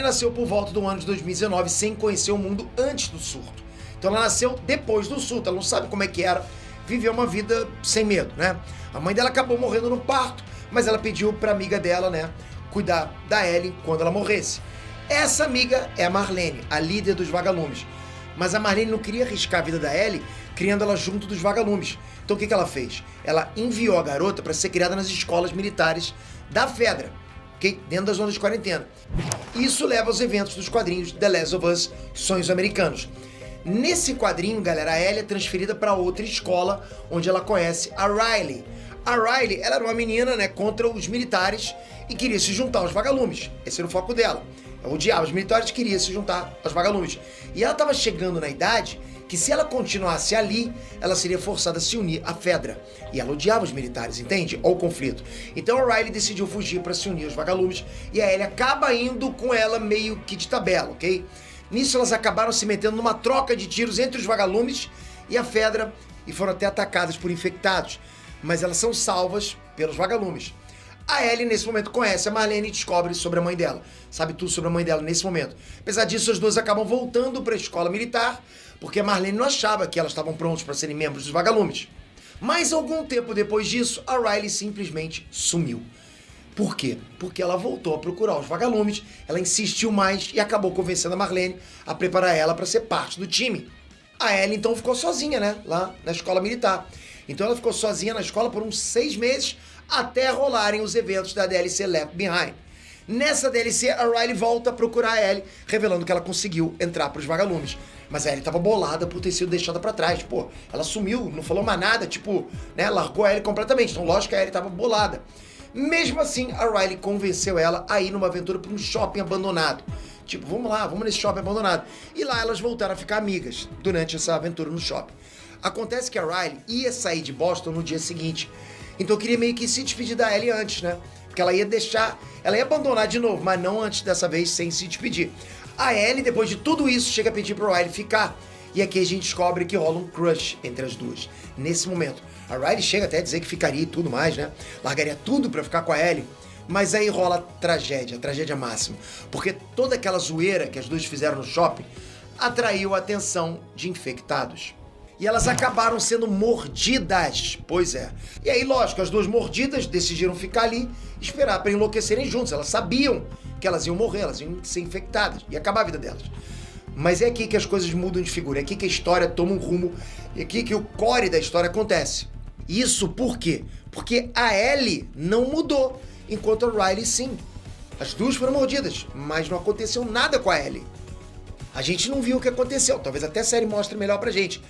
nasceu por volta do ano de 2019 sem conhecer o mundo antes do surto. Então ela nasceu depois do surto, ela não sabe como é que era viver uma vida sem medo, né? A mãe dela acabou morrendo no parto, mas ela pediu pra amiga dela, né, cuidar da Ellie quando ela morresse. Essa amiga é a Marlene, a líder dos vagalumes. Mas a Marlene não queria arriscar a vida da Ellie, criando ela junto dos vagalumes. Então o que ela fez? Ela enviou a garota para ser criada nas escolas militares da Fedra, ok? Dentro da zona de quarentena. Isso leva aos eventos dos quadrinhos The Last of Us, Sonhos Americanos. Nesse quadrinho, galera, a Ellie é transferida para outra escola, onde ela conhece a Riley. A Riley, ela era uma menina, né, contra os militares e queria se juntar aos vagalumes. Esse era o foco dela. Ela odiava os militares, queria se juntar aos vagalumes. E ela estava chegando na idade que, se ela continuasse ali, ela seria forçada a se unir à Fedra. E ela odiava os militares, entende? Ou o conflito. Então a Riley decidiu fugir para se unir aos vagalumes e a Ellie acaba indo com ela meio que de tabela, ok? Nisso elas acabaram se metendo numa troca de tiros entre os vagalumes e a Fedra e foram até atacadas por infectados. Mas elas são salvas pelos vagalumes. A Ellie, nesse momento, conhece a Marlene e descobre sobre a mãe dela. Sabe tudo sobre a mãe dela nesse momento. Apesar disso, as duas acabam voltando para a escola militar, porque a Marlene não achava que elas estavam prontas para serem membros dos vagalumes. Mas algum tempo depois disso, a Riley simplesmente sumiu. Por quê? Porque ela voltou a procurar os vagalumes, ela insistiu mais e acabou convencendo a Marlene a preparar ela para ser parte do time. A Ellie então ficou sozinha, né, lá na escola militar. Então ela ficou sozinha na escola por uns 6 meses, até rolarem os eventos da DLC Left Behind. Nessa DLC, a Riley volta a procurar a Ellie, revelando que ela conseguiu entrar para os vagalumes. Mas a Ellie tava bolada por ter sido deixada pra trás. Pô, ela sumiu, não falou mais nada, tipo, né, largou a Ellie completamente. Então, lógico que a Ellie tava bolada. Mesmo assim, a Riley convenceu ela a ir numa aventura pra um shopping abandonado. Tipo, vamos lá, vamos nesse shopping abandonado. E lá elas voltaram a ficar amigas durante essa aventura no shopping. Acontece que a Riley ia sair de Boston no dia seguinte. Então eu queria meio que se despedir da Ellie antes, né? Porque ela ia abandonar de novo, mas não antes dessa vez, sem se despedir. A Ellie, depois de tudo isso, chega a pedir pra Riley ficar. E aqui a gente descobre que rola um crush entre as duas, nesse momento. A Riley chega até a dizer que ficaria e tudo mais, né? Largaria tudo pra ficar com a Ellie. Mas aí rola a tragédia máxima. Porque toda aquela zoeira que as duas fizeram no shopping atraiu a atenção de infectados. E elas acabaram sendo mordidas, pois é. E aí, lógico, as duas mordidas decidiram ficar ali e esperar para enlouquecerem juntos. Elas sabiam que elas iam morrer, elas iam ser infectadas, ia acabar a vida delas. Mas é aqui que as coisas mudam de figura, é aqui que a história toma um rumo, é aqui que o core da história acontece. Isso por quê? Porque a Ellie não mudou, enquanto a Riley sim. As duas foram mordidas, mas não aconteceu nada com a Ellie. A gente não viu o que aconteceu, talvez até a série mostre melhor pra gente.